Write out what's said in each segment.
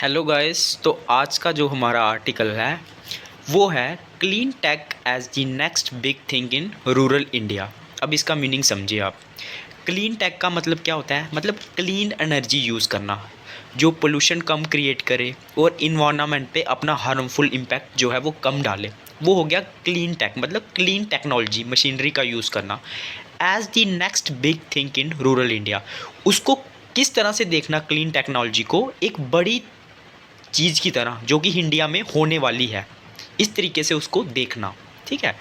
Hello guys. तो आज का जो हमारा आर्टिकल है वो है clean tech as the next big thing in rural India. अब इसका मीनिंग समझिए आप। क्लीन टेक का मतलब क्या होता है? मतलब क्लीन एनर्जी यूज़ करना जो पोल्यूशन कम क्रिएट करे और इन्वायरमेंट पे अपना हार्मफुल इम्पैक्ट जो है वो कम डाले, वो हो गया क्लीन टेक। मतलब क्लीन टेक्नोलॉजी मशीनरी का यूज़ करना as the next big thing in rural India. उसको किस तरह से देखना क्लीन टेक्नोलॉजी को एक बड़ी चीज़ की तरह जो कि इंडिया में होने वाली है, इस तरीके से उसको देखना। ठीक है,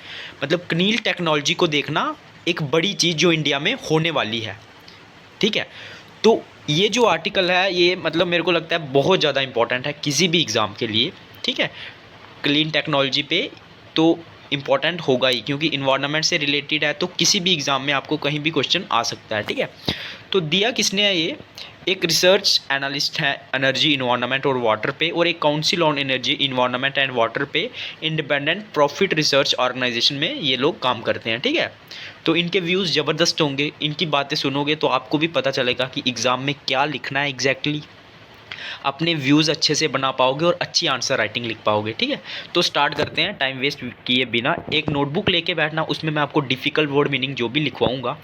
मतलब क्लीन टेक्नोलॉजी को देखना एक बड़ी चीज़ जो इंडिया में होने वाली है। ठीक है, तो ये जो आर्टिकल है ये मतलब मेरे को लगता है बहुत ज़्यादा इंपॉर्टेंट है किसी भी एग्ज़ाम के लिए। ठीक है, क्लीन टेक्नोलॉजी पे तो इम्पॉर्टेंट होगा ही, क्योंकि इन्वायरमेंट से रिलेटेड है, तो किसी भी एग्ज़ाम में आपको कहीं भी क्वेश्चन आ सकता है। ठीक है, तो दिया किसने है ये? एक रिसर्च एनालिस्ट है एनर्जी इन्वायरमेंट और वाटर पे, और एक council on energy environment and water पे इंडिपेंडेंट प्रॉफिट रिसर्च ऑर्गेनाइजेशन में ये लोग काम करते हैं। ठीक है, तो इनके व्यूज़ ज़बरदस्त होंगे, इनकी बातें सुनोगे तो आपको भी पता चलेगा कि एग्ज़ाम में क्या लिखना है एग्जैक्टली। अपने व्यूज़ अच्छे से बना पाओगे और अच्छी आंसर राइटिंग लिख पाओगे। ठीक है, तो स्टार्ट करते हैं टाइम वेस्ट किए बिना। एक नोटबुक लेके बैठना, उसमें मैं आपको डिफ़िकल्ट वर्ड मीनिंग जो भी लिखवाऊंगा,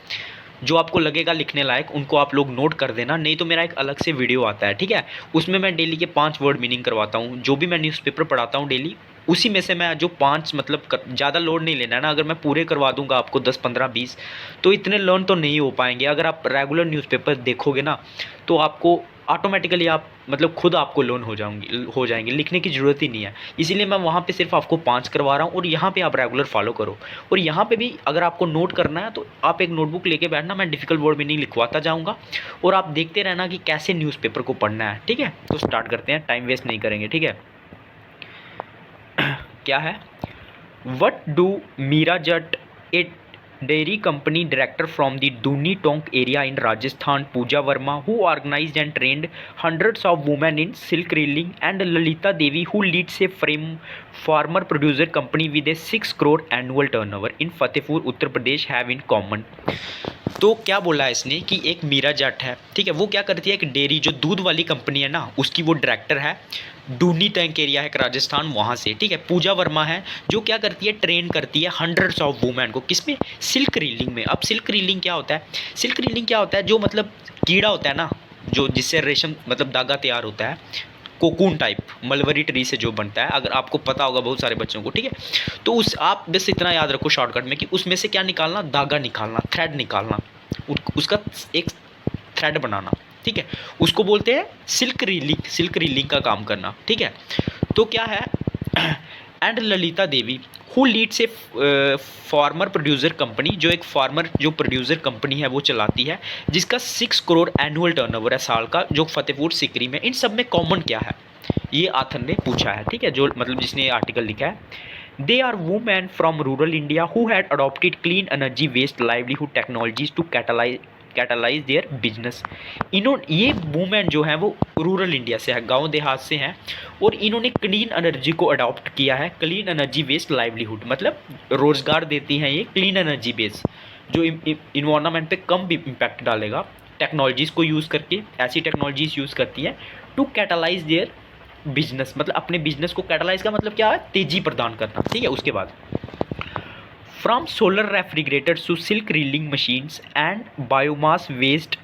जो आपको लगेगा लिखने लायक, उनको आप लोग नोट कर देना। नहीं तो मेरा एक अलग से वीडियो आता है, ठीक है, उसमें मैं डेली के 5 वर्ड मीनिंग करवाता हूँ। जो भी मैं न्यूज़पेपर पढ़ाता हूँ डेली, उसी में से मैं जो 5 मतलब ज़्यादा लोड नहीं लेना है ना। अगर मैं पूरे करवा दूंगा आपको 10 15 20, तो इतने लर्न तो नहीं हो पाएंगे। अगर आप रेगुलर न्यूज़पेपर देखोगे ना, तो आपको ऑटोमेटिकली आप मतलब खुद आपको लर्न हो जाएंगे, लिखने की ज़रूरत ही नहीं है। इसीलिए मैं वहाँ पे सिर्फ आपको 5 करवा रहा हूँ, और यहाँ पे आप रेगुलर फॉलो करो। और यहाँ पे भी अगर आपको नोट करना है तो आप एक नोटबुक लेके बैठना, मैं डिफ़िकल्ट वर्ड मीनिंग लिखवाता जाऊँगा, और आप देखते रहना कि कैसे न्यूज़पेपर को पढ़ना है। ठीक है, तो स्टार्ट करते हैं, टाइम वेस्ट नहीं करेंगे। ठीक है, क्या है? What do Meera Jatt, a dairy company director from the Duni Tonk area in Rajasthan, Pooja Verma, who organized and trained hundreds of women in silk reeling, and Lalita Devi, who leads a farmer producer company with a 6 crore annual turnover in Fatehpur, Uttar Pradesh, have in common। तो क्या बोला है इसने कि एक मीरा जाट है, ठीक है, वो क्या करती है, एक डेयरी जो दूध वाली कंपनी है ना, उसकी वो डायरेक्टर है। डूनी टैंक एरिया है राजस्थान, वहाँ से। ठीक है, पूजा वर्मा है जो क्या करती है, ट्रेन करती है हंड्रेड्स ऑफ वुमेन को, किसमें? सिल्क रीलिंग में। अब सिल्क रीलिंग क्या होता है? सिल्क रीलिंग क्या होता है? जो मतलब कीड़ा होता है ना, जो जिससे रेशम मतलब धागा तैयार होता है, कोकून टाइप, मलबरी ट्री से जो बनता है, अगर आपको पता होगा बहुत सारे बच्चों को। ठीक है, तो उस आप बस इतना याद रखो शॉर्टकट में कि उसमें से क्या निकालना, धागा निकालना, थ्रेड निकालना, उसका एक थ्रेड बनाना। ठीक है, उसको बोलते हैं सिल्क रीलिंग, सिल्क रीलिंग का काम करना। ठीक है, तो क्या है, and Lalita Devi who Leeds a farmer producer company, जो एक फार्मर जो प्रोड्यूसर कंपनी है वो चलाती है, जिसका 6 करोड़ एनुअल टर्नओवर है साल का, जो फतेहपुर सिकरी में। इन सब में कॉमन क्या है, ये आथर ने पूछा है। ठीक है, जो मतलब जिसने ये आर्टिकल लिखा है। They are women from rural India who had adopted clean energy waste livelihood technologies to catalyse their business. ये वुमेन जो है वो रूरल इंडिया से है, गांव देहात से हैं, और इन्होंने क्लीन एनर्जी को अडॉप्ट किया है। क्लीन एनर्जी बेस्ड लाइवलीहुड मतलब रोजगार देती हैं ये, क्लीन एनर्जी बेस्ड, जो इन्वायरमेंट पे कम भी इम्पैक्ट डालेगा। टेक्नोलॉजीज़ को यूज़ करके, ऐसी टेक्नोलॉजीज़ यूज़ करती हैं टू कैटलाइज देयर बिजनेस, मतलब अपने बिजनेस को कैटलाइज का मतलब क्या है, तेजी प्रदान करना। ठीक है, उसके बाद from solar refrigerators to silk reeling machines and biomass waste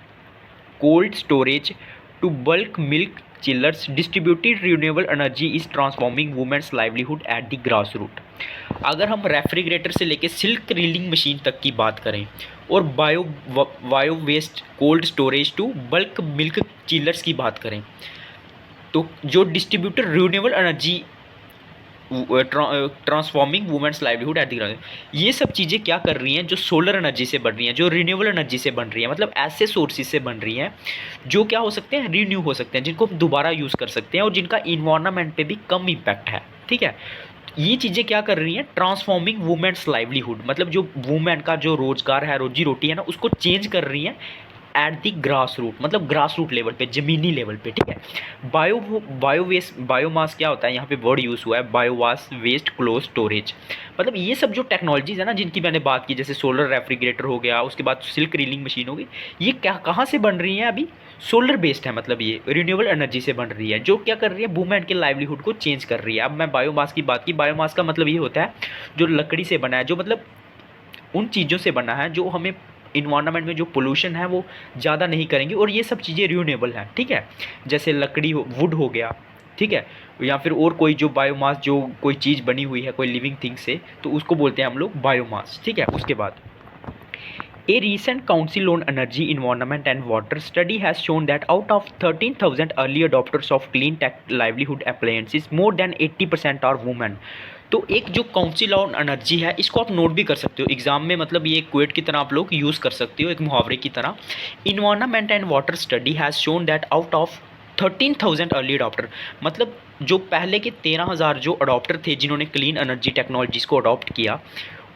cold storage to bulk milk chillers, distributed renewable energy is transforming women's livelihood at the grass root. अगर हम रेफ्रिजरेटर से लेके सिल्क रीलिंग मशीन तक की बात करें, और bio waste cold storage to bulk milk chillers की बात करें, तो जो distributor renewable energy transforming women's livelihood at the, ये सब चीज़ें क्या कर रही हैं, जो सोलर एनर्जी से बन रही हैं, जो रिन्यूएबल एनर्जी से बन रही हैं, मतलब ऐसे सोर्सेज से बन रही हैं जो क्या हो सकते हैं, रीन्यू हो सकते हैं, जिनको हम दोबारा यूज़ कर सकते हैं, और जिनका इन्वायरमेंट पे भी कम इम्पैक्ट है। ठीक है, ये चीज़ें क्या कर रही हैं, ट्रांसफॉर्मिंग वुमेन्स लाइवलीहुड, मतलब जो वुमेन का जो रोजगार है, रोजी रोटी है ना, उसको चेंज कर रही हैं एट दी ग्रास रूट, मतलब ग्रास रूट लेवल पे, ज़मीनी लेवल पे। ठीक है, बायो वेस्ट, बायोमास क्या होता है, यहाँ पे वर्ड यूज़ हुआ है, बायोमास वेस्ट क्लोज स्टोरेज। मतलब ये सब जो टेक्नोलॉजीज़ है ना जिनकी मैंने बात की, जैसे सोलर रेफ्रिजरेटर हो गया, उसके बाद सिल्क रीलिंग मशीन होगी, ये क्या कहाँ से बन रही हैं अभी, सोलर बेस्ड है, मतलब ये रिन्यूएबल एनर्जी से बन रही है, जो क्या कर रही है, वुमेन के लाइवलीहुड को चेंज कर रही है। अब मैं बायोमास की बात की, बायोमास का मतलब ये होता है जो लकड़ी से बना है, जो मतलब उन चीज़ों से बना है जो हमें इन्वायरमेंट में जो पोल्यूशन है वो ज़्यादा नहीं करेंगे, और ये सब चीज़ें रिन्यूएबल हैं, ठीक है। जैसे लकड़ी हो, वुड हो गया, ठीक है, या फिर और कोई जो बायोमास जो कोई चीज़ बनी हुई है कोई लिविंग थिंग से, तो उसको बोलते हैं हम लोग बायोमास, ठीक है। उसके बाद A recent Council on Energy, Environment and Water study has shown that out of 13,000 early adopters of clean tech livelihood appliances, more than 80% are women. तो एक जो काउंसिल ऑन एनर्जी है, इसको आप नोट भी कर सकते हो एग्जाम में, मतलब ये क्वेट की तरह आप लोग यूज़ कर सकते हो, एक मुहावरे की तरह। Environment and water study has shown that out of 13,000 early adopter, मतलब जो पहले के 13,000 जो अडॉप्टर थे जिन्होंने क्लीन एनर्जी टेक्नोलॉजीज़ को अडॉप्ट किया,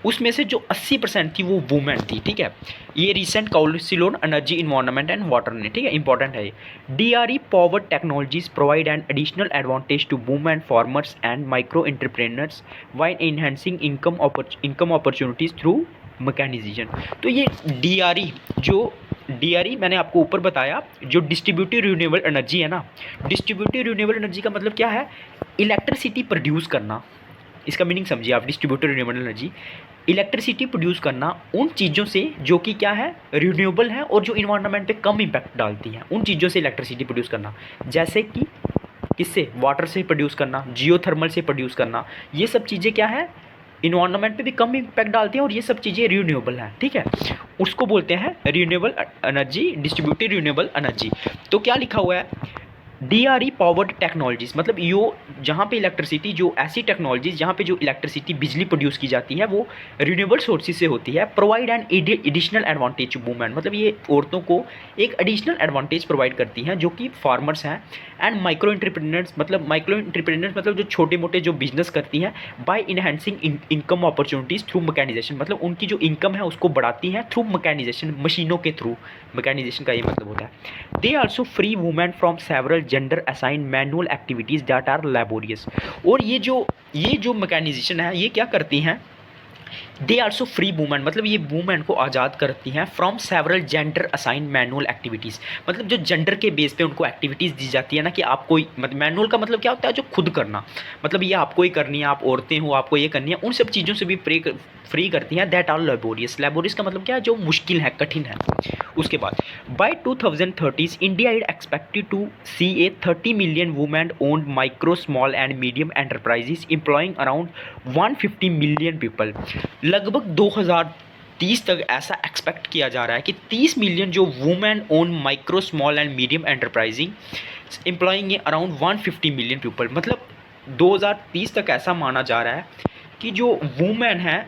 उसमें से जो 80% थी वो वुमेन थी, ठीक है। ये recent council on energy, environment and water ने, ठीक है, इंपॉर्टेंट है ये। DRE powered technologies provide an additional advantage to women farmers and micro entrepreneurs while enhancing income opportunities through mechanisation. तो ये DRE मैंने आपको ऊपर बताया, जो डिस्ट्रीब्यूटिव रिन्यूएबल एनर्जी है ना, डिस्ट्रीब्यूटिव रिन्यूएबल एनर्जी का मतलब क्या है, इलेक्ट्रिसिटी प्रोड्यूस करना। इसका मीनिंग समझिए आप, distributive renewable energy, electricity produce करना उन चीज़ों से जो कि क्या है, रिन्यूएबल है और जो इन्वायरमेंट पे कम इम्पैक्ट डालती हैं, उन चीज़ों से इलेक्ट्रिसिटी प्रोड्यूस करना। जैसे कि किससे, वाटर से प्रोड्यूस करना, जियोथर्मल से प्रोड्यूस करना, ये सब चीज़ें क्या है, इन्वायरमेंट पे भी कम इम्पैक्ट डालती हैं और ये सब चीज़ें रिन्यूएबल हैं, ठीक है। उसको बोलते हैं renewable energy, distributive renewable energy. तो क्या लिखा हुआ है, DRE पावर्ड टेक्नोलॉजीज, मतलब यो जहाँ पे इलेक्ट्रिसिटी, जो ऐसी टेक्नोलॉजीज जहाँ पे जो इलेक्ट्रिसिटी बिजली प्रोड्यूस की जाती है वो रिन्यूएबल सोर्सेज से होती है। Provide an additional advantage to women, मतलब ये औरतों को एक एडिशनल एडवांटेज प्रोवाइड करती हैं जो कि फार्मर्स हैं, एंड माइक्रो एंटरप्रेन्योर्स, मतलब जो छोटे मोटे जो बिजनेस करती हैं, by enhancing income opportunities through mechanisation, मतलब उनकी जो इनकम है उसको बढ़ाती हैं थ्रू मैकेनाइजेशन, मशीनों के थ्रू। मैकेनाइजेशन का ये मतलब होता है। They also free women from several gender assign manual activities that are laborious. और ये जो मैकेनाइजेशन है ये क्या करती हैं, दे आल्सो फ्री वुमेन, मतलब ये वुमेन को आज़ाद करती हैं from several gender assign manual activities, मतलब जो जेंडर के बेस पे उनको एक्टिविटीज़ दी जाती है ना, कि आपको, मतलब मैनुअल का मतलब क्या होता है, जो खुद करना, मतलब ये आपको ही करनी है, आप औरतें हो आपको ये करनी है, उन सब चीज़ों से भी फ्री करती हैं। दैट आर लेबोरियस, लेबोरियस का मतलब क्या है, जो मुश्किल है, कठिन है। उसके बाद by 2030 India is expected to see a 30 million women owned micro small and medium enterprises employing around 150 million people. लगभग 2030 तक ऐसा एक्सपेक्ट किया जा रहा है कि 30 मिलियन जो women own micro small and medium enterprising employing around 150 million people, मतलब 2030 तक ऐसा माना जा रहा है कि जो वुमेन हैं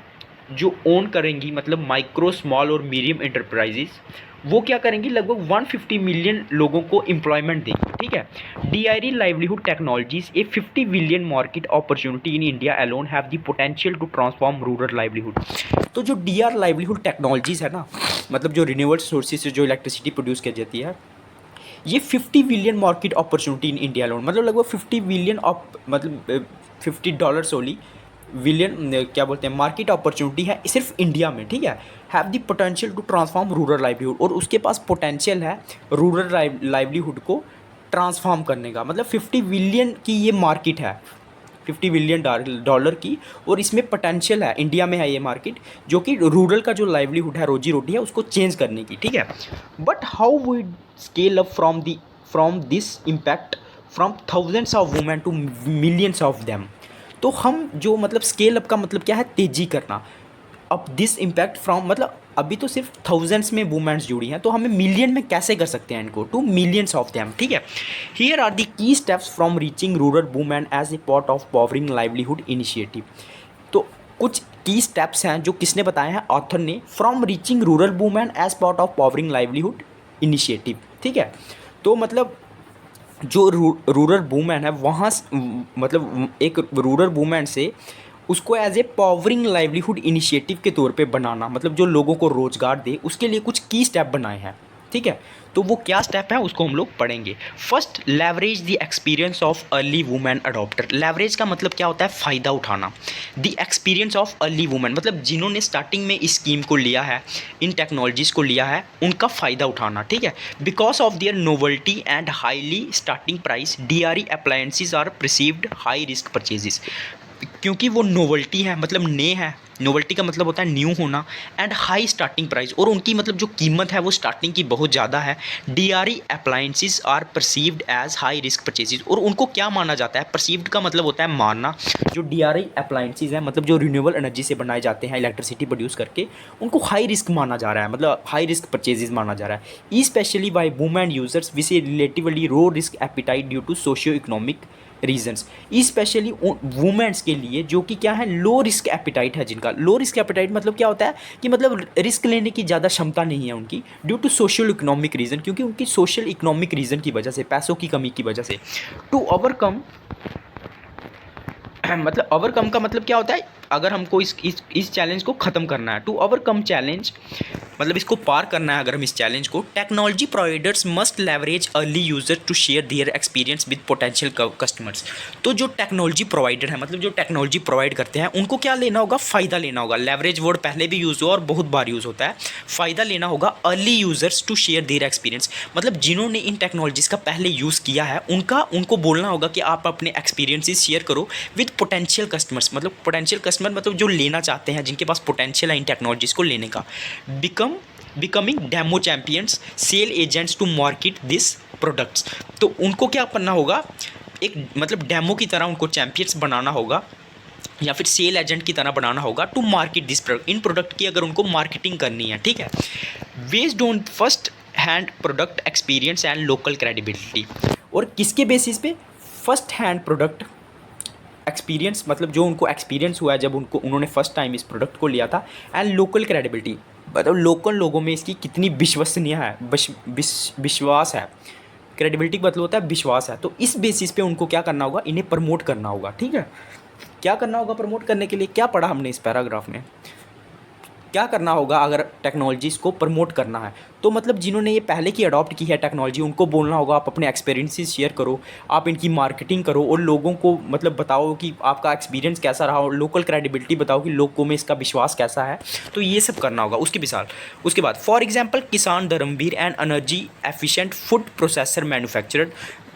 जो ओन करेंगी, मतलब माइक्रो स्मॉल और मीडियम एंटरप्राइजेज, वो क्या करेंगी, लगभग 150 मिलियन लोगों को एम्प्लॉयमेंट देंगी, ठीक है। DRE livelihood technologies a 50 billion market opportunity in India alone have the potential to transform rural livelihood. तो जो DR लाइवलीहुड टेक्नोलॉजीज है ना, मतलब जो रिन्यूएबल सोर्सेज से जो इलेक्ट्रिसिटी प्रोड्यूस की जाती है, ये 50 billion market opportunity in India alone, मतलब लगभग 50 बिलियन मतलब $50 ओनली विलियन, क्या बोलते हैं, मार्केट अपॉर्चुनिटी है सिर्फ इंडिया में, ठीक है। Have the potential to transform rural livelihood, और उसके पास पोटेंशियल है रूरल लाइवलीहुड को ट्रांसफॉर्म करने का, मतलब 50 बिलियन की ये मार्केट है, $50 बिलियन की, और इसमें पोटेंशियल है, इंडिया में है ये मार्केट, जो कि रूरल का जो लाइवलीहुड है, रोजी रोटी है, उसको चेंज करने की, ठीक है। But how we scale up from this impact from thousands of women to millions of them. तो हम जो, मतलब स्केल अप का मतलब क्या है, तेज़ी करना। अब दिस इम्पैक्ट फ्रॉम, मतलब अभी तो सिर्फ थाउजेंड्स में वुमेन्स जुड़ी हैं, तो हमें मिलियन में कैसे कर सकते हैं इनको, टू मिलियंस ऑफ देम, ठीक है। Here are the key steps from reaching rural women as a part of powering livelihood initiative. तो कुछ की स्टेप्स हैं जो किसने बताए हैं, ऑथर ने, from reaching rural women as part of powering livelihood initiative, ठीक है। तो मतलब जो रूरल वुमेन है वहाँ, मतलब एक रूरल वुमेन से उसको as a powering livelihood initiative के तौर पे बनाना, मतलब जो लोगों को रोज़गार दे, उसके लिए कुछ की स्टेप बनाए हैं। ठीक है। तो वो क्या स्टेप है उसको हम लोग पढ़ेंगे। First, leverage the experience of early women adopter. Leverage का मतलब क्या होता है, फ़ायदा उठाना। The experience of early women मतलब जिन्होंने स्टार्टिंग में इस स्कीम को लिया है, इन टेक्नोलॉजीज़ को लिया है, उनका फ़ायदा उठाना, ठीक है। Because of their novelty and highly starting price, DRE appliances are perceived high risk purchases. क्योंकि वो नोवल्टी है, मतलब नए है, नोवल्टी का मतलब होता है न्यू होना, एंड हाई स्टार्टिंग प्राइस, और उनकी मतलब जो कीमत है वो स्टार्टिंग की बहुत ज़्यादा है। DRE appliances are perceived as high risk purchases, और उनको क्या माना जाता है, परसीव्ड का मतलब होता है मानना। जो DRE अप्लायंसेज हैं, मतलब जो रिन्यूएबल एनर्जी से बनाए जाते हैं इलेक्ट्रिसिटी प्रोड्यूस करके, उनको हाई रिस्क माना जा रहा है, मतलब हाई रिस्क परचेजेज माना जा रहा है। Specially by women users which a relatively low risk appetite due to socio economic reasons. Specially women's के लिए जो कि क्या है, लो रिस्क एपिटाइट है जिनका। लो रिस्क एपिटाइट मतलब क्या होता है कि मतलब रिस्क लेने की ज़्यादा क्षमता नहीं है उनकी, due to social economic reason, क्योंकि उनकी सोशल इकोनॉमिक रीज़न की वजह से, पैसों की कमी की वजह से। टू ओवरकम मतलब ओवरकम का मतलब क्या होता है, अगर हमको इस चैलेंज को ख़त्म करना है, टू ओवरकम चैलेंज मतलब इसको पार करना है अगर हम इस चैलेंज को, technology providers must leverage early user to share their experience with potential customers. तो जो टेक्नोलॉजी प्रोवाइडर है, मतलब जो टेक्नोलॉजी प्रोवाइड करते हैं, उनको क्या लेना होगा, फ़ायदा लेना होगा। लेवरेज वर्ड पहले भी यूज़ हुआ और बहुत बार यूज़ होता है। फ़ायदा लेना होगा early users to share their experience, मतलब जिन्होंने इन टेक्नोलॉजीज़ का पहले यूज़ किया है उनको बोलना होगा कि आप अपने एक्सपीरियंसेस शेयर करो विद पोटेंशियल कस्टमर्स। मतलब पोटेंशियल कस्टमर मतलब जो लेना चाहते हैं, जिनके पास पोटेंशियल है इन टेक्नोलॉजीज़ को लेने का। Becoming demo champions, sale agents to market this products. तो उनको क्या करना होगा, एक मतलब डेमो की तरह उनको चैम्पियंस बनाना होगा, या फिर सेल एजेंट की तरह बनाना होगा, टू मार्केट दिस प्रोडक्ट। इन प्रोडक्ट की अगर उनको मार्केटिंग करनी है, ठीक है, based on first hand product experience and local credibility. और किसके बेसिस पे, फर्स्ट हैंड प्रोडक्ट एक्सपीरियंस, मतलब जो उनको एक्सपीरियंस हुआ है जब उन्होंने फर्स्ट टाइम इस प्रोडक्ट को लिया था, एंड लोकल क्रेडिबिलिटी, मतलब लोकल लोगों में इसकी कितनी विश्वसनीय है, विश्वास है। क्रेडिबिलिटी का मतलब होता है विश्वास है। तो इस बेसिस पे उनको क्या करना होगा, इन्हें प्रमोट करना होगा, ठीक है। क्या करना होगा प्रमोट करने के लिए, क्या पढ़ा हमने इस पैराग्राफ में, क्या करना होगा अगर टेक्नोलॉजीज़ को प्रमोट करना है, तो मतलब जिन्होंने ये पहले की अडॉप्ट की है टेक्नोलॉजी, उनको बोलना होगा आप अपने एक्सपीरियंसेस शेयर करो, आप इनकी मार्केटिंग करो, और लोगों को मतलब बताओ कि आपका एक्सपीरियंस कैसा रहा, और लोकल क्रेडिबिलिटी बताओ कि लोगों में इसका विश्वास कैसा है। तो ये सब करना होगा। उसके बाद फॉर एग्जाम्पल किसान Dharamvir and energy efficient food processor manufacturer.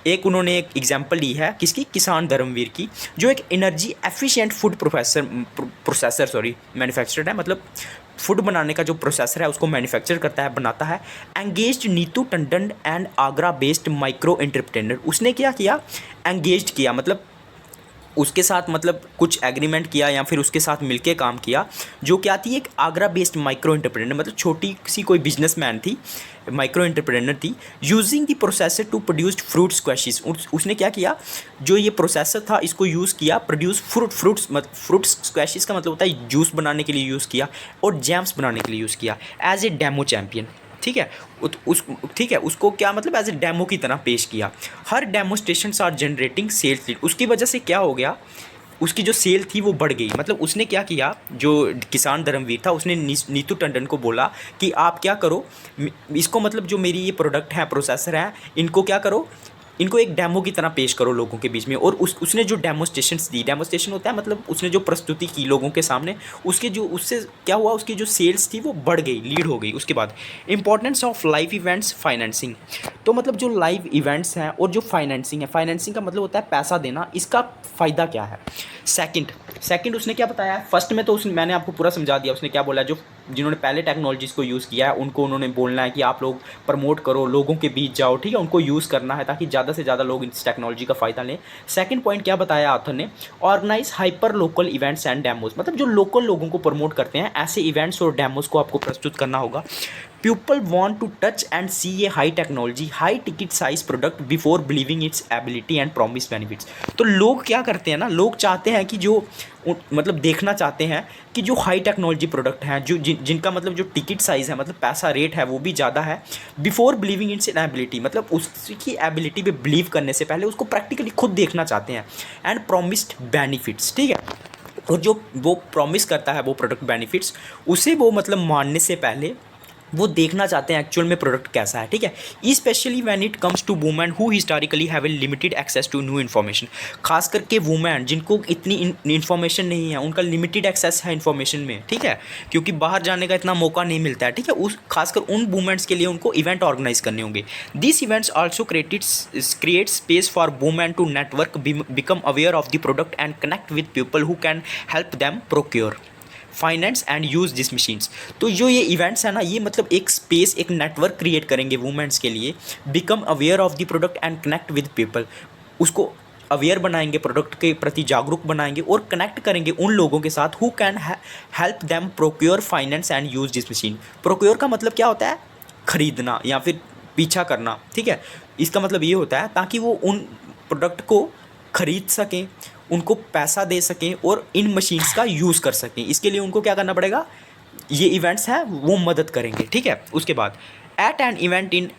एक उन्होंने एक एग्जांपल ली है किसकी, किसान धर्मवीर की, जो एक energy efficient food processor manufacturer है, मतलब फूड बनाने का जो प्रोसेसर है उसको मैन्युफैक्चर करता है, बनाता है। Engaged Neetu Tandon and Agra based micro entrepreneur. उसने क्या किया, एंगेज्ड किया, मतलब उसके साथ मतलब कुछ एग्रीमेंट किया या फिर उसके साथ मिलके काम किया, जो क्या थी, एक आगरा बेस्ड माइक्रो एंटरप्रेन्योर, मतलब छोटी सी कोई बिजनेसमैन थी, माइक्रो एंटरप्रेन्योर थी। Using the processor to produce fruit squashes. उसने क्या किया, जो ये प्रोसेसर था इसको यूज़ किया प्रोड्यूस फ्रूट स्क्वैशेस का मतलब होता है जूस बनाने के लिए यूज़ किया, और जैम्स बनाने के लिए यूज़ किया एज ए डेमो चैम्पियन, ठीक है। ठीक है, उसको क्या मतलब एज ए डेमो की तरह पेश किया। हर डेमोस्ट्रेशंस आर जनरेटिंग सेल्स लीड। उसकी वजह से क्या हो गया, उसकी जो सेल थी वो बढ़ गई। मतलब उसने क्या किया, जो किसान धर्मवीर था उसने नीतू टंडन को बोला कि आप क्या करो, इसको मतलब जो मेरी ये प्रोडक्ट है, प्रोसेसर है, इनको क्या करो, इनको एक डेमो की तरह पेश करो लोगों के बीच में। और उसने जो डेमोस्ट्रेशंस दी, डेमोस्ट्रेशन होता है मतलब उसने जो प्रस्तुति की लोगों के सामने, उससे क्या हुआ, उसकी जो सेल्स थी वो बढ़ गई, लीड हो गई। उसके बाद importance of live events financing. तो मतलब जो लाइव इवेंट्स हैं और जो फाइनेंसिंग है, फाइनेंसिंग का मतलब होता है पैसा देना, इसका फ़ायदा क्या है। सेकंड उसने क्या बताया है, फर्स्ट में तो मैंने आपको पूरा समझा दिया। उसने क्या बोला, जो जिन्होंने पहले टेक्नोलॉजीज़ को यूज़ किया है उनको उन्होंने बोलना है कि आप लोग प्रमोट करो, लोगों के बीच जाओ, ठीक है, उनको यूज़ करना है ताकि ज़्यादा से ज़्यादा लोग इस टेक्नोलॉजी का फ़ायदा लें। सेकंड पॉइंट क्या बताया ऑथर ने, organise hyper local events and demos, मतलब जो लोकल लोगों को प्रमोट करते हैं ऐसे इवेंट्स और डेमोज को आपको प्रस्तुत करना होगा। People want to touch and see a high technology high ticket size product before believing its ability and promise benefits. तो लोग क्या करते हैं ना, लोग चाहते हैं कि जो मतलब देखना चाहते हैं कि जो हाई टेक्नोलॉजी प्रोडक्ट हैं, जो जिनका मतलब जो टिकट साइज़ है, मतलब पैसा रेट है वो भी ज़्यादा है, बिफोर बिलीविंग इट्स एबिलिटी, मतलब उसकी एबिलिटी पे बिलीव करने से पहले उसको प्रैक्टिकली खुद देखना चाहते हैं, एंड प्रॉमिस्ड बेनिफिट्स, ठीक है। और जो वो प्रॉमिस करता है वो प्रोडक्ट बेनिफिट्स, उसे वो मतलब मानने से पहले वो देखना चाहते हैं एक्चुअल में प्रोडक्ट कैसा है, ठीक है। Specially when it comes to women who historically have a limited access to new information, खास करके वुमेन जिनको इतनी इन्फॉर्मेशन नहीं है, उनका लिमिटेड एक्सेस है इन्फॉर्मेशन में, ठीक है, क्योंकि बाहर जाने का इतना मौका नहीं मिलता है, ठीक है। उस खासकर उन वुमेन्स के लिए उनको इवेंट ऑर्गेनाइज करने होंगे। This events also create space for women to network, become aware of the product and connect with people who can help them procure finance and use this machines. तो जो ये events है ना, ये मतलब एक स्पेस, एक नेटवर्क क्रिएट करेंगे वुमेन्स के लिए, become aware of the product and connect with people, उसको अवेयर बनाएंगे, प्रोडक्ट के प्रति जागरूक बनाएंगे और कनेक्ट करेंगे उन लोगों के साथ who can help them procure finance and use this machine. Procure का मतलब क्या होता है? खरीदना या फिर पीछा करना, ठीक है। इसका मतलब ये होता है ताकि वो उन प्रोडक्ट को खरीद सकें, उनको पैसा दे सकें और इन मशीन्स का यूज़ कर सकें। इसके लिए उनको क्या करना पड़ेगा? ये इवेंट्स हैं वो मदद करेंगे, ठीक है। उसके बाद at an event in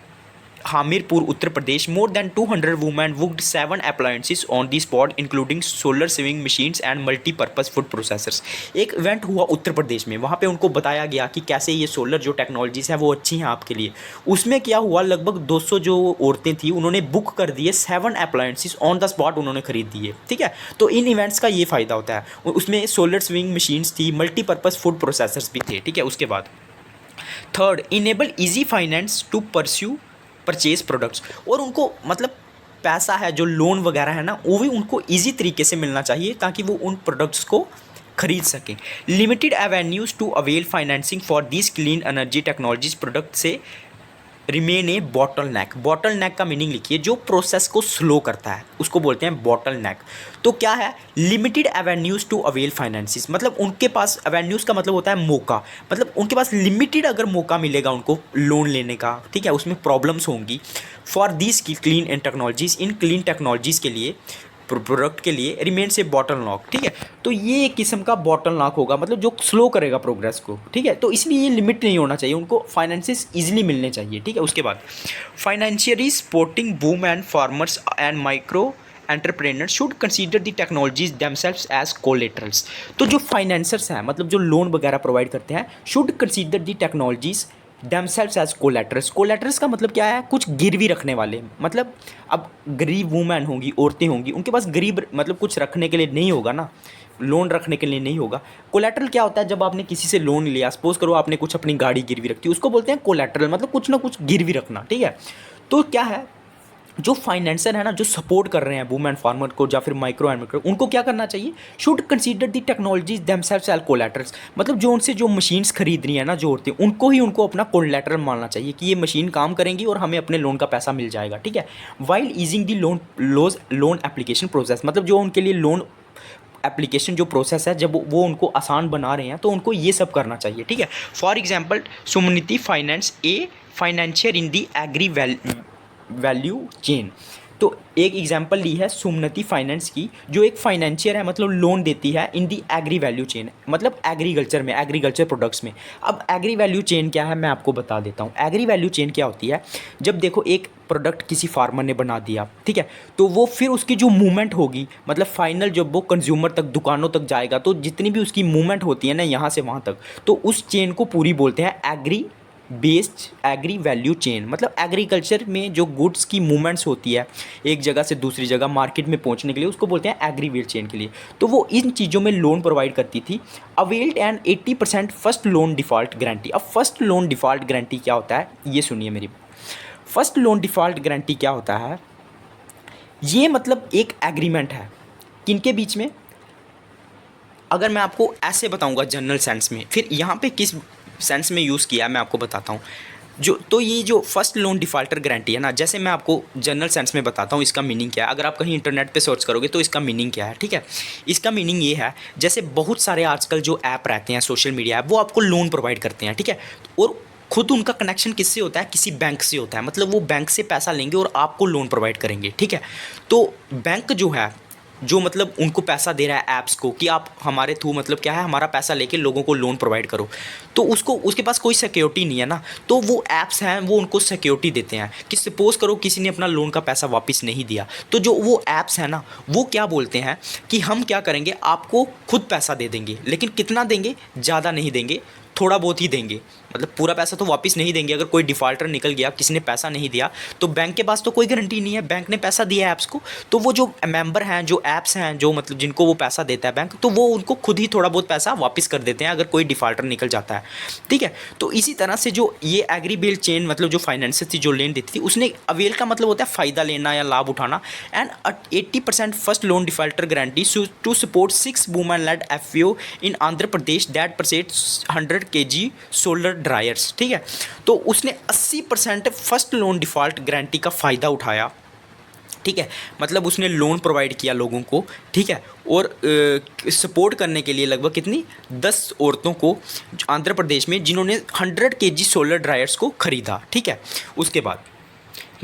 Hamirpur Uttar Pradesh, more than 200 women worked 7 appliances on the spot including solar saving machines and multipurpose food processors. एक इवेंट हुआ उत्तर प्रदेश में, वहाँ पे उनको बताया गया कि कैसे ये सोलर जो टेक्नोलॉजीज़ हैं वो अच्छी हैं आपके लिए। उसमें क्या हुआ, लगभग 200 जो औरतें थी उन्होंने बुक कर दिए 7 अप्लायंसेस ऑन द स्पॉट, उन्होंने खरीद दिए, ठीक है। तो इन इवेंट्स का ये फ़ायदा होता है। उसमें सोलर सेविंग मशीन्स थी, मल्टीपर्पज़ फूड प्रोसेसर्स भी थे, ठीक है। उसके बाद third, enable easy finance to pursue purchase products, और उनको मतलब पैसा है जो लोन वगैरह है ना, वो भी उनको ईजी तरीके से मिलना चाहिए ताकि वो उन प्रोडक्ट्स को खरीद सकें। Limited avenues to avail financing for this clean energy technologies product से remain a bottleneck. Bottleneck का मीनिंग लिखिए, जो प्रोसेस को स्लो करता है उसको बोलते हैं बॉटल नेक। तो क्या है? Limited avenues to avail finances, मतलब उनके पास एवेन्यूज़ का मतलब होता है मौका, मतलब उनके पास लिमिटेड अगर मौका मिलेगा उनको लोन लेने का, ठीक है, उसमें प्रॉब्लम्स होंगी। For this clean and technologies, in clean technologies के लिए, प्रोडक्ट के लिए रिमेन से बॉटल लॉक, ठीक है। तो ये एक किस्म का बॉटल लॉक होगा, मतलब जो स्लो करेगा प्रोग्रेस को, ठीक है। तो इसलिए ये लिमिट नहीं होना चाहिए, उनको फाइनेंसेस इजीली मिलने चाहिए, ठीक है। उसके बाद financially supporting women and farmers and micro entrepreneur should consider the technologies themselves as collaterals. तो जो फाइनेंसर्स हैं, मतलब जो लोन वगैरह प्रोवाइड करते हैं, should consider the technologies themselves as collaterals. Collaterals का मतलब क्या है? कुछ गिरवी रखने वाले, मतलब अब गरीब वूमेन होंगी, औरतें होंगी, उनके पास गरीब मतलब कुछ रखने के लिए नहीं होगा ना, लोन रखने के लिए नहीं होगा। कोलेटरल क्या होता है? जब आपने किसी से लोन लिया, सपोज करो आपने कुछ अपनी गाड़ी गिरवी रखी, उसको बोलते हैं कोलेटरल, मतलब कुछ ना कुछ गिरवी रखना, ठीक है। तो क्या है, जो फाइनेंसर है ना, जो सपोर्ट कर रहे हैं वुमेन फार्मर को या फिर माइक्रो एंड माइक्रो, उनको क्या करना चाहिए? Should consider the technologies themselves as collaterals, मतलब जो उनसे जो मशीन्स खरीद रही है ना, जो औरतें, उनको ही उनको अपना कोलैटरल मानना चाहिए कि ये मशीन काम करेंगी और हमें अपने लोन का पैसा मिल जाएगा, ठीक है। वाइल ईजिंग दी लोन एप्लीकेशन प्रोसेस, मतलब जो उनके लिए लोन एप्लीकेशन जो प्रोसेस है, जब वो उनको आसान बना रहे हैं तो उनको ये सब करना चाहिए, ठीक है। For example Samunnati finance a financier in the agri value chain. तो एक एग्जांपल ली है सुमनति फाइनेंस की, जो एक फाइनेंशियर है, मतलब लोन देती है इन दी एग्री वैल्यू चेन, मतलब एग्रीकल्चर में, एग्रीकल्चर प्रोडक्ट्स में। अब एग्री वैल्यू चेन क्या है मैं आपको बता देता हूँ। एग्री वैल्यू चेन क्या होती है? जब देखो एक प्रोडक्ट किसी फार्मर ने बना दिया, ठीक है, तो वो फिर उसकी जो मूवमेंट होगी, मतलब फाइनल जब वो कंज्यूमर तक, दुकानों तक जाएगा, तो जितनी भी उसकी मूवमेंट होती है ना यहाँ से वहाँ तक, तो उस चेन को पूरी बोलते हैं agri based agri value chain. मतलब एग्रीकल्चर में जो गुड्स की मूवमेंट्स होती है एक जगह से दूसरी जगह मार्केट में पहुंचने के लिए, उसको बोलते हैं एग्री वैल्यू चेन के लिए। तो वो इन चीज़ों में लोन प्रोवाइड करती थी। Availed and 80% first loan default guarantee. अब फर्स्ट लोन डिफ़ॉल्ट गारंटी क्या होता है ये सुनिए मेरी। फर्स्ट लोन डिफ़ॉल्ट गारंटी क्या होता है? ये मतलब एक एग्रीमेंट है किनके बीच में, अगर मैं आपको ऐसे बताऊंगा जनरल सेंस में, फिर यहाँ पे किस सेंस में यूज़ किया है मैं आपको बताता हूँ। जो तो ये जो फर्स्ट लोन डिफ़ॉल्टर गारंटी है ना, जैसे मैं आपको जनरल सेंस में बताता हूँ इसका मीनिंग क्या है। अगर आप कहीं इंटरनेट पे सर्च करोगे तो इसका मीनिंग क्या है, ठीक है। इसका मीनिंग ये है, जैसे बहुत सारे आजकल जो ऐप रहते हैं, सोशल मीडिया ऐप, वो आपको लोन प्रोवाइड करते हैं, ठीक है, और खुद उनका कनेक्शन किससे होता है? किसी बैंक से होता है। मतलब वो बैंक से पैसा लेंगे और आपको लोन प्रोवाइड करेंगे, ठीक है। तो बैंक जो है, जो मतलब उनको पैसा दे रहा है ऐप्स को कि आप हमारे थ्रू, मतलब क्या है, हमारा पैसा लेके लोगों को लोन प्रोवाइड करो, तो उसको उसके पास कोई सिक्योरिटी नहीं है ना, तो वो ऐप्स हैं वो उनको सिक्योरिटी देते हैं कि सपोज़ करो किसी ने अपना लोन का पैसा वापस नहीं दिया, तो जो वो ऐप्स हैं ना, वो क्या बोलते हैं कि हम क्या करेंगे, आपको खुद पैसा दे देंगे, लेकिन कितना देंगे? ज़्यादा नहीं देंगे, थोड़ा बहुत ही देंगे। मतलब पूरा पैसा तो वापस नहीं देंगे। अगर कोई डिफ़ॉल्टर निकल गया, किसी ने पैसा नहीं दिया, तो बैंक के पास तो कोई गारंटी नहीं है। बैंक ने पैसा दिया ऐप्स को, तो वो जो मेंबर हैं, जो ऐप्स हैं, जो मतलब जिनको वो पैसा देता है बैंक, तो वो उनको खुद ही थोड़ा बहुत पैसा वापस कर देते हैं अगर कोई डिफ़ॉल्टर निकल जाता है, ठीक है। तो इसी तरह से जो ये एग्रीबिल चेन मतलब जो फाइनेंसेस थी, जो लेन देती थी, उसने अवेल का मतलब होता है फ़ायदा लेना या लाभ उठाना। And 80% first loan defaulter guarantee to support 6 women led FPO in Andhra Pradesh that purchase 100 kg solar dryers, ठीक है। तो उसने 80% फर्स्ट लोन डिफ़ॉल्ट गारंटी का फ़ायदा उठाया, ठीक है। मतलब उसने लोन प्रोवाइड किया लोगों को, ठीक है। और सपोर्ट करने के लिए लगभग कितनी 10 औरतों को आंध्र प्रदेश में, जिन्होंने 100 kg सोलर ड्रायर्स को ख़रीदा, ठीक है। उसके बाद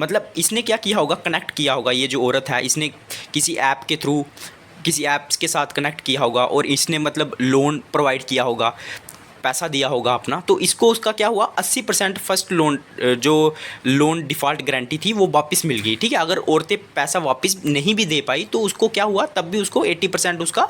मतलब इसने क्या किया होगा, कनेक्ट किया होगा, ये जो औरत है इसने किसी ऐप के थ्रू, किसी ऐप्स के साथ कनेक्ट किया होगा और इसने मतलब लोन प्रोवाइड किया होगा, पैसा दिया होगा अपना। तो इसको उसका क्या हुआ, 80% फर्स्ट लोन जो लोन डिफ़ॉल्ट गारंटी थी वो वापस मिल गई, ठीक है। अगर औरतें पैसा वापस नहीं भी दे पाई तो उसको क्या हुआ, तब भी उसको 80% उसका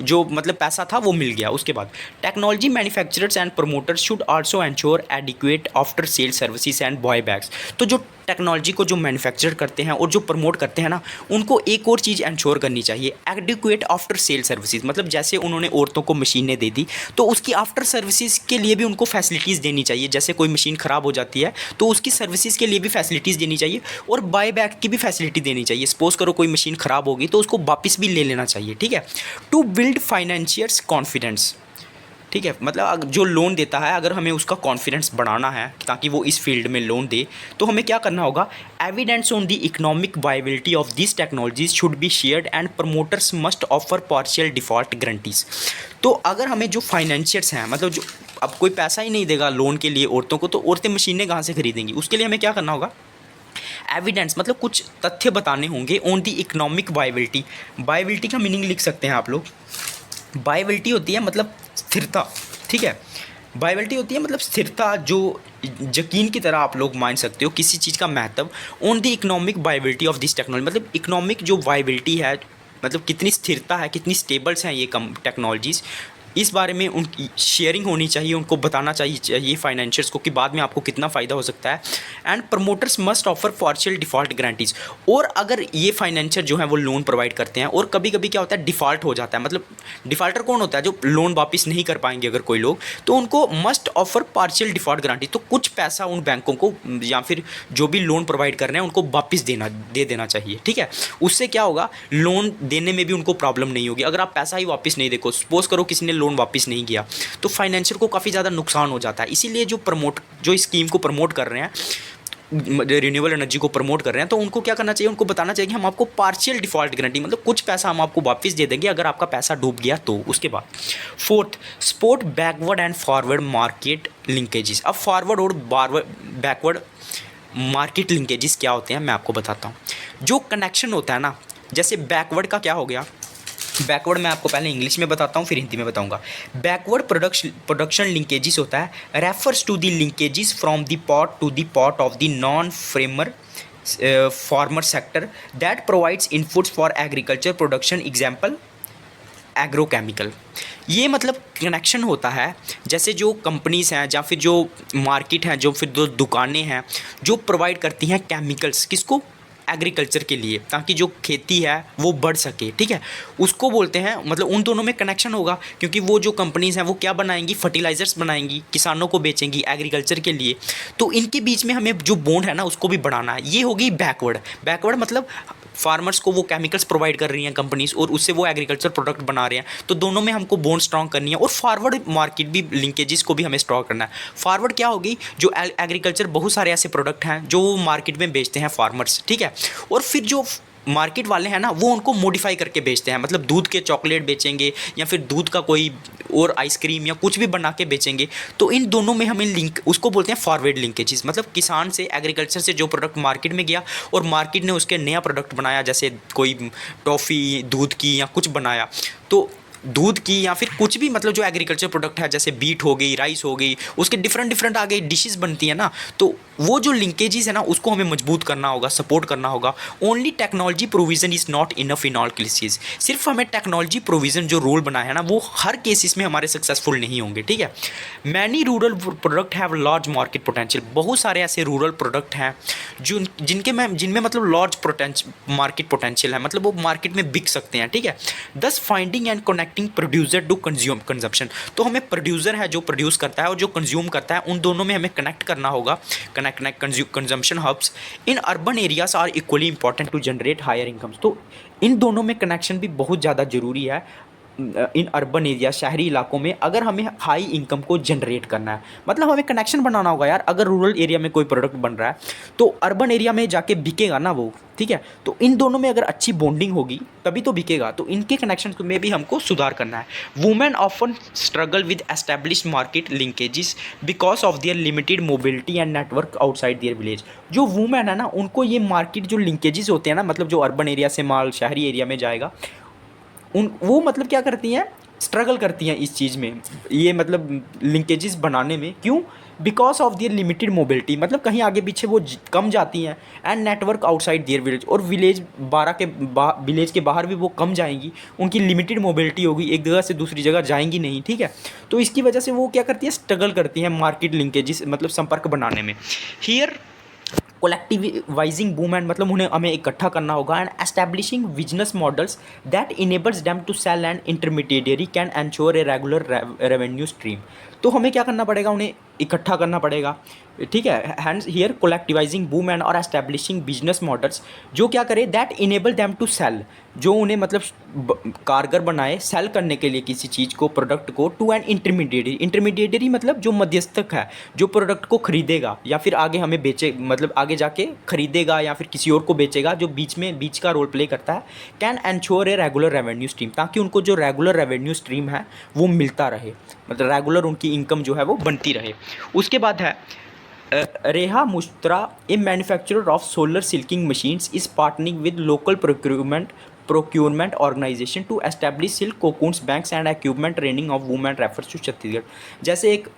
जो मतलब पैसा था वो मिल गया। उसके बाद technology manufacturers and promoters should also ensure adequate after sale services and boy bags. तो जो टेक्नोलॉजी को जो मैन्युफैक्चर करते हैं और जो प्रमोट करते हैं ना, उनको एक और चीज़ एंश्योर करनी चाहिए, एडिक्वेट आफ्टर सेल सर्विसेज। मतलब जैसे उन्होंने औरतों को मशीनें दे दी, तो उसकी आफ्टर सर्विसेज के लिए भी उनको फैसिलिटीज़ देनी चाहिए। जैसे कोई मशीन ख़राब हो जाती है तो उसकी सर्विसेज के लिए भी फैसिलिटीज़ देनी चाहिए और बाय बैक की भी फैसिलिटी देनी चाहिए। सपोज़ करो कोई मशीन ख़राब होगी तो उसको वापस भी ले लेना चाहिए, ठीक है। टू बिल्ड फाइनेंशियर्स कॉन्फिडेंस, ठीक है। मतलब जो लोन देता है, अगर हमें उसका कॉन्फिडेंस बढ़ाना है ताकि वो इस फील्ड में लोन दे, तो हमें क्या करना होगा, evidence on the economic viability of this technologies should be shared and promoters must offer partial default guarantees. तो अगर हमें जो फाइनेंशियर्स हैं, मतलब जो अब कोई पैसा ही नहीं देगा लोन के लिए औरतों को, तो औरतें मशीनें कहाँ से खरीदेंगी। उसके लिए हमें क्या करना होगा, एविडेंस मतलब कुछ तथ्य बताने होंगे on the economic viability. Viability का मीनिंग लिख सकते हैं आप लोग। वायबिलिटी होती है मतलब स्थिरता, ठीक है। वायबिलिटी होती है मतलब स्थिरता, जो यकीन की तरह आप लोग मान सकते हो किसी चीज़ का महत्व। On the economic viability of this technology, मतलब इकोनॉमिक जो वायबिलिटी है, मतलब कितनी स्थिरता है, कितनी स्टेबल्स हैं ये कम टेक्नोलॉजीज़, इस बारे में उनकी शेयरिंग होनी चाहिए, उनको बताना चाहिए फाइनेंशियर्स को कि बाद में आपको कितना फ़ायदा हो सकता है। And promoters must offer partial default guarantees. और अगर ये फाइनेंशियर जो है वो लोन प्रोवाइड करते हैं और कभी कभी क्या होता है, डिफ़ॉल्ट हो जाता है, मतलब डिफ़ॉल्टर कौन होता है, जो लोन वापस नहीं कर पाएंगे अगर कोई लोग, तो उनको must offer partial default guarantee. तो कुछ पैसा उन बैंकों को या फिर जो भी लोन प्रोवाइड कर रहे हैं उनको वापस दे देना चाहिए, ठीक है। उससे क्या होगा, लोन देने में भी उनको प्रॉब्लम नहीं होगी। अगर आप पैसा ही वापस नहीं देखो, सपोज़ करो किसी ने लोन वापस नहीं किया, तो फाइनेंशियर को काफ़ी ज़्यादा नुकसान हो जाता है। इसीलिए जो इस स्कीम को प्रमोट कर रहे हैं, रिन्यूएबल एनर्जी को प्रमोट कर रहे हैं, तो उनको क्या करना चाहिए, उनको बताना चाहिए कि हम आपको पार्शियल डिफ़ॉल्ट गारंटी, मतलब कुछ पैसा हम आपको वापस दे देंगे अगर आपका पैसा डूब गया तो। उसके बाद fourth, support backward and forward market linkages. अब फॉरवर्ड और बैकवर्ड मार्केट लिंकेजेस क्या होते हैं मैं आपको बताता हूँ। जो कनेक्शन होता है ना, जैसे बैकवर्ड का क्या हो गया, बैकवर्ड मैं आपको पहले इंग्लिश में बताता हूँ फिर हिंदी में बताऊँगा। बैकवर्ड प्रोडक्शन लिंकेजेस होता है, refers to the linkages from the pot to the pot of the non framer farmer sector that provides inputs for agriculture production, example agrochemical. ये मतलब कनेक्शन होता है, जैसे जो कंपनीज़ हैं या फिर जो मार्केट हैं, जो फिर जो दुकानें हैं जो प्रोवाइड करती हैं केमिकल्स, किसको, एग्रीकल्चर के लिए, ताकि जो खेती है वो बढ़ सके, ठीक है। उसको बोलते हैं, मतलब उन दोनों में कनेक्शन होगा, क्योंकि वो जो कंपनीज़ हैं वो क्या बनाएंगी, फर्टिलाइज़र्स बनाएंगी, किसानों को बेचेंगी एग्रीकल्चर के लिए। तो इनके बीच में हमें जो बॉन्ड है ना उसको भी बढ़ाना है। ये होगी बैकवर्ड। बैकवर्ड मतलब फार्मर्स को वो केमिकल्स प्रोवाइड कर रही हैं कंपनीज और उससे वो एग्रीकल्चर प्रोडक्ट बना रहे हैं, तो दोनों में हमको बॉन्ड स्ट्रॉन्ग करनी है। और फॉरवर्ड मार्केट भी लिंकेजेस को भी हमें स्ट्रॉन्ग करना है। फॉरवर्ड क्या होगी, जो एग्रीकल्चर बहुत सारे ऐसे प्रोडक्ट हैं जो मार्केट में बेचते हैं फार्मर्स, ठीक है। और फिर जो मार्केट वाले हैं ना वो उनको मॉडिफाई करके बेचते हैं, मतलब दूध के चॉकलेट बेचेंगे या फिर दूध का कोई और आइसक्रीम या कुछ भी बना के बेचेंगे। तो इन दोनों में हमें लिंक, उसको बोलते हैं फॉरवर्ड लिंकेजेस। मतलब किसान से, एग्रीकल्चर से जो प्रोडक्ट मार्केट में गया और मार्केट ने उसके नया प्रोडक्ट बनाया, जैसे कोई टॉफ़ी दूध की या कुछ बनाया, तो दूध की या फिर कुछ भी मतलब जो एग्रीकल्चर प्रोडक्ट है, जैसे बीट हो गई, राइस हो गई, उसके डिफरेंट डिफरेंट आगे डिशेस बनती है ना, तो वो जो लिंकेजेस है ना उसको हमें मजबूत करना होगा, सपोर्ट करना होगा। Only technology provision is not enough in all cases. सिर्फ हमें टेक्नोलॉजी प्रोविजन जो रोल बनाया है ना वो हर केसेस में हमारे सक्सेसफुल नहीं होंगे, ठीक है। Many rural product have large market potential. बहुत सारे ऐसे रूरल प्रोडक्ट हैं जो जिनमें मतलब लार्ज मार्केट पोटेंशियल है, मतलब वो मार्केट में बिक सकते हैं, ठीक है। This finding and connecting producer to consumption. तो हमें प्रोड्यूसर है जो प्रोड्यूस करता है और जो कंज्यूम करता है, उन दोनों में हमें कनेक्ट करना होगा। Consumption hubs in urban areas are equally important to generate higher incomes. तो इन दोनों में कनेक्शन भी बहुत ज़्यादा ज़रूरी है। इन अर्बन एरिया, शहरी इलाकों में अगर हमें हाई इनकम को जनरेट करना है, मतलब हमें कनेक्शन बनाना होगा यार। अगर रूरल एरिया में कोई प्रोडक्ट बन रहा है तो अर्बन एरिया में जाके बिकेगा ना वो, ठीक है। तो इन दोनों में अगर अच्छी बॉन्डिंग होगी तभी तो बिकेगा। तो इनके कनेक्शन में भी हमको सुधार करना है। Women often struggle with established market linkages because of there limited mobility and network outside their village. जो वुमेन है ना उनको ये मार्केट जो लिंकेजेस होते हैं ना, मतलब जो अर्बन एरिया से माल शहरी एरिया में जाएगा, वो मतलब क्या करती हैं, स्ट्रगल करती हैं इस चीज़ में, ये मतलब लिंकेजेस बनाने में। क्यों? Because of there limited mobility, मतलब कहीं आगे पीछे वो कम जाती हैं। And network outside their village, और विलेज के बाहर भी वो कम जाएंगी। उनकी लिमिटेड मोबिलिटी होगी, एक जगह से दूसरी जगह जाएंगी नहीं, ठीक है। तो इसकी वजह से वो क्या करती है, स्ट्रगल करती हैं मार्केट लिंकेजेस, मतलब संपर्क बनाने में। हियर कोलेक्टिवाइजिंग वुमेन, मतलब उन्हें हमें इकट्ठा करना होगा। And establishing business models that enables them to sell and intermediary can ensure a regular revenue stream. तो हमें क्या करना पड़ेगा, उन्हें इकट्ठा करना पड़ेगा, ठीक है। हैंड्स हियर कोलेक्टिवाइजिंग वुमेन और एस्टैब्लिशिंग बिजनेस मॉडल्स जो क्या करे, that enable them to sell, जो उन्हें मतलब कारगर बनाए सेल करने के लिए किसी चीज़ को, प्रोडक्ट को, टू एन इंटरमीडिएटरी मतलब जो मध्यस्थक है, जो प्रोडक्ट को खरीदेगा या फिर आगे हमें बेचे, मतलब आगे जाके खरीदेगा या फिर किसी और को बेचेगा, जो बीच का रोल प्ले करता है। Can ensure a regular revenue stream, ताकि उनको जो रेगुलर रेवेन्यू स्ट्रीम है वो मिलता रहे, मतलब रेगुलर उनकी इनकम जो है वो बनती रहे। उसके बाद है रेहा मुश्तरा, a manufacturer of solar silking machines is partnering with local procurement organization to establish silk cocoons banks and equipment training of women refers to Chhattisgarh. जैसे एक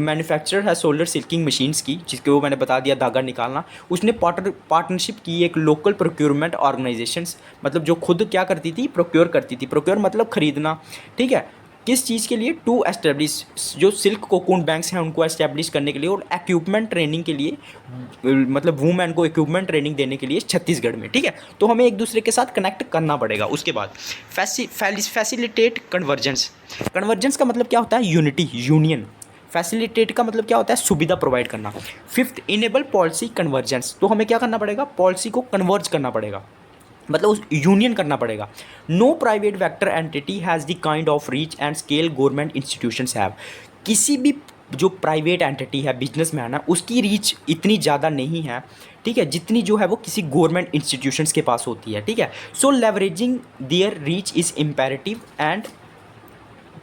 मैन्युफैक्चरर है सोलर सिल्किंग मशीन्स की, जिसके वो मैंने बता दिया धागा निकालना, उसने पार्टनरशिप की एक लोकल प्रोक्योरमेंट ऑर्गेनाइजेशंस, मतलब जो खुद क्या करती थी, प्रोक्योर करती थी। प्रोक्योर मतलब खरीदना, ठीक है। किस चीज़ के लिए? टू एस्टेब्लिश, जो सिल्क कोकून बैंक्स हैं उनको एस्टेब्लिश करने के लिए, और इक्विपमेंट ट्रेनिंग के लिए, मतलब वुमेन को इक्विपमेंट ट्रेनिंग देने के लिए छत्तीसगढ़ में, ठीक है। तो हमें एक दूसरे के साथ कनेक्ट करना पड़ेगा। उसके बाद फैसिलिटेट कन्वर्जेंस। कन्वर्जेंस का मतलब क्या होता है? Unity, union. फैसिलिटेट का मतलब क्या होता है? सुविधा प्रोवाइड करना। Fifth, enable policy convergence. तो हमें क्या करना पड़ेगा? पॉलिसी को कन्वर्ज करना पड़ेगा, मतलब उस यूनियन करना पड़ेगा। No private vector entity has the kind of reach and scale government institutions have. किसी भी जो प्राइवेट एंटिटी है, बिजनेसमैन है, उसकी रीच इतनी ज़्यादा नहीं है, ठीक है, जितनी जो है वो किसी गवर्नमेंट इंस्टीट्यूशंस के पास होती है, ठीक है। So leveraging their reach is imperative and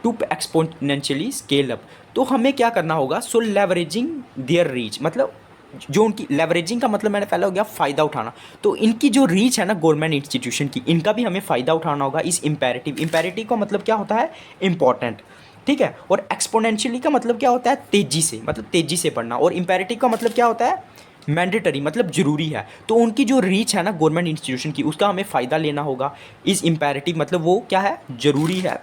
to exponentially scale up. तो हमें क्या करना होगा? सो लेवरेजिंग देयर रीच, मतलब जो उनकी लेवरेजिंग का मतलब मैंने पहले हो गया फ़ायदा उठाना। तो इनकी जो रीच है ना गवर्नमेंट इंस्टीट्यूशन की, इनका भी हमें फ़ायदा उठाना होगा। इस इम्पेरेटिव, इम्पेरेटिव का मतलब क्या होता है? इंपॉर्टेंट, ठीक है। और एक्सपोनेंशियली का मतलब क्या होता है? तेज़ी से, मतलब तेज़ी से बढ़ना। और इम्पेरेटिव का मतलब क्या होता है? मैंडेटरी, मतलब ज़रूरी है। तो उनकी जो रीच है ना गवर्नमेंट इंस्टीट्यूशन की, उसका हमें फ़ायदा लेना होगा। इस इम्पेरेटिव मतलब वो क्या है? ज़रूरी है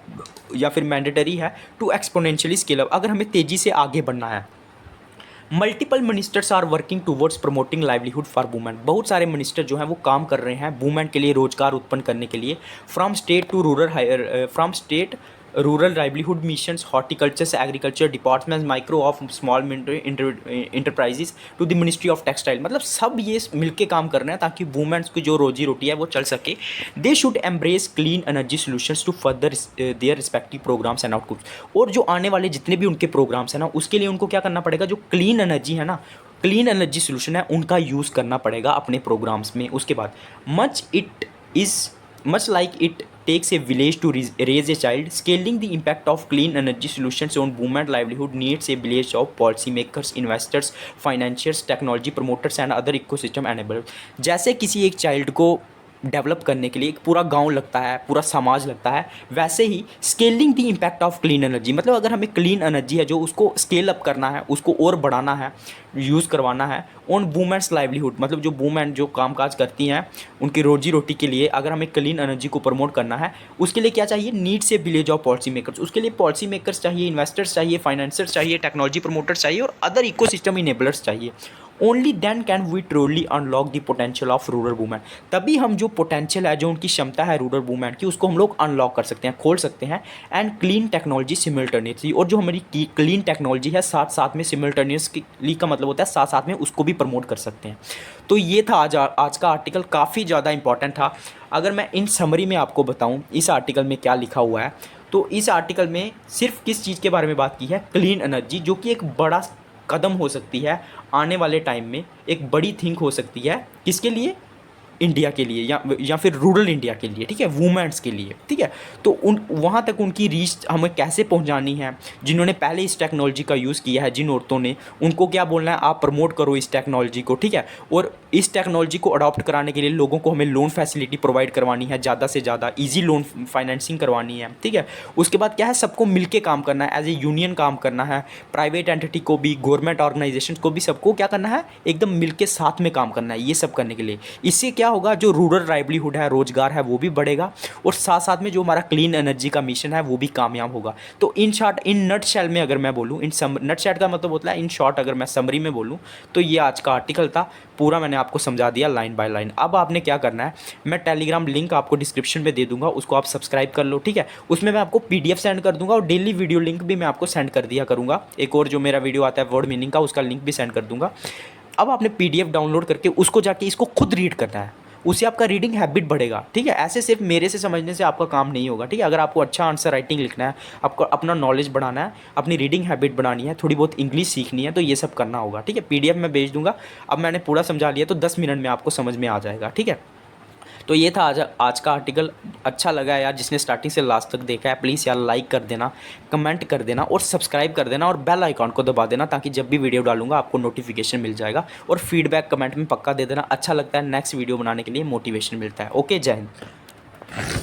या फिर मैंडेटरी है। टू एक्सपोनेंशियली स्केल अप, अगर हमें तेज़ी से आगे बढ़ना है। Multiple ministers are working towards promoting livelihood for women. बहुत सारे मिनिस्टर जो हैं वो काम कर रहे हैं वुमेन के लिए, रोजगार उत्पन्न करने के लिए। From state rural livelihood missions, horticulture, agriculture departments, micro of small enterprises to the ministry of textile. मतलब सब ये मिलके काम कर रहे हैं ताकि वुमेन्स की जो रोजी रोटी है वो चल सके। They should embrace clean energy solutions to further their respective programmes and outputs. और जो आने वाले जितने भी उनके प्रोग्राम्स हैं ना, उसके लिए उनको क्या करना पड़ेगा? जो क्लीन एनर्जी है ना, क्लीन एनर्जी सोल्यूशन है, उनका यूज़ करना पड़ेगा अपने प्रोग्राम्स में। उसके बाद much like it takes a village to raise a child, scaling the impact of clean energy solutions on women livelihood needs a village of policy makers, investors, financiers, technology promoters and other ecosystem enablers। जैसे किसी एक child को develop करने के लिए एक पूरा गांव लगता है, पूरा समाज लगता है। वैसे ही scaling the impact of clean energy, मतलब अगर हमें क्लीन एनर्जी है जो उसको स्केल अप करना है, उसको और बढ़ाना है, यूज़ करवाना है ऑन वुमेन्स लाइवलीहुड, मतलब जो वुमेन जो कामकाज करती हैं उनकी रोजी रोटी के लिए अगर हमें क्लीन एनर्जी को प्रमोट करना है, उसके लिए क्या चाहिए, नीड से विलेज ऑफ पॉलिसी मेकर्स। उसके लिए पॉलिसी मेकर्स चाहिए, इन्वेस्टर्स चाहिए, फाइनेंसर्स चाहिए, टेक्नोलॉजी प्रमोटर्स चाहिए और अदर इकोसिस्टम इनेबलर्स चाहिए। Only then can we truly unlock the potential of rural women. तभी हम जो पोटेंशियल है, जो उनकी क्षमता है रूरल वुमेन की, उसको हम लोग अनलॉक कर सकते हैं, खोल सकते हैं। एंड क्लीन टेक्नोलॉजी सिमिल्टेनियसली, और जो हमारी क्लीन टेक्नोलॉजी है साथ साथ में सिमिल्टेनियसली का मतलब होता है साथ साथ में उसको भी प्रमोट कर सकते हैं। तो ये था आज का आर्टिकल, काफ़ी ज़्यादा इंपॉर्टेंट था। अगर मैं इन समरी में आपको बताऊँ इस आर्टिकल में क्या लिखा हुआ है, तो इस आर्टिकल में सिर्फ किस चीज़ के बारे में बात की है, क्लीन एनर्जी, जो कि एक बड़ा कदम हो सकती है आने वाले टाइम में, एक बड़ी थिंक हो सकती है किसके लिए, इंडिया के लिए या फिर रूरल इंडिया के लिए, ठीक है, वुमेन्स के लिए, ठीक है। तो उन वहाँ तक उनकी रीच हमें कैसे पहुँचानी है, जिन्होंने पहले इस टेक्नोलॉजी का यूज़ किया है, जिन औरतों ने, उनको क्या बोलना है, आप प्रमोट करो इस टेक्नोलॉजी को, ठीक है। और इस टेक्नोलॉजी को अडॉप्ट कराने के लिए लोगों को हमें लोन फैसिलिटी प्रोवाइड करवानी है, ज़्यादा से ज़्यादा ईजी लोन फाइनेंसिंग करवानी है, ठीक है। उसके बाद क्या है, सबको मिल के काम करना है, एज ए यूनियन काम करना है, प्राइवेट एंटिटी को भी, गवर्नमेंट ऑर्गेनाइजेशन को भी, सबको क्या करना है, एकदम मिल के साथ में काम करना है। ये सब करने के लिए इससे क्या होगा, जो रूरल लाइवलीहुड है, रोजगार है, वो भी बढ़ेगा और साथ साथ में जो हमारा क्लीन एनर्जी का मिशन है वो भी कामयाब होगा। तो in short, in nut shell में अगर मैं बोलूँ, नट शेल का मतलब होता है इन शॉर्ट, अगर मैं समरी में बोलूँ तो ये आज का आर्टिकल था, पूरा मैंने आपको समझा दिया लाइन बाय लाइन। अब आपने क्या करना है, मैं टेलीग्राम लिंक आपको डिस्क्रिप्शन में दे दूंगा, उसको आप सब्सक्राइब कर लो, ठीक है। उसमें मैं आपको पीडीएफ सेंड कर दूंगा और डेली वीडियो लिंक भी मैं आपको सेंड कर दिया करूँगा। एक और जो मेरा वीडियो आता है वर्ड मीनिंग का, उसका लिंक भी सेंड कर दूंगा। अब आपने पीडीएफ डाउनलोड करके उसको जाके इसको खुद रीड करना है, उससे आपका रीडिंग हैबिट बढ़ेगा, ठीक है। ऐसे सिर्फ मेरे से समझने से आपका काम नहीं होगा, ठीक है। अगर आपको अच्छा आंसर राइटिंग लिखना है, आपको अपना नॉलेज बढ़ाना है, अपनी रीडिंग हैबिट बनानी है, थोड़ी बहुत इंग्लिश सीखनी है, तो ये सब करना होगा, ठीक है। पीडीएफ मैं भेज दूंगा। अब मैंने पूरा समझा लिया तो 10 मिनट में आपको समझ में आ जाएगा, ठीक है। तो ये था आज का आर्टिकल। अच्छा लगा यार, जिसने स्टार्टिंग से लास्ट तक देखा है, प्लीज़ यार लाइक कर देना, कमेंट कर देना और सब्सक्राइब कर देना और बेल आइकॉन को दबा देना, ताकि जब भी वीडियो डालूंगा आपको नोटिफिकेशन मिल जाएगा। और फीडबैक कमेंट में पक्का दे देना, अच्छा लगता है नेक्स्ट वीडियो बनाने के लिए मोटिवेशन मिलता है। ओके, जय हिंद।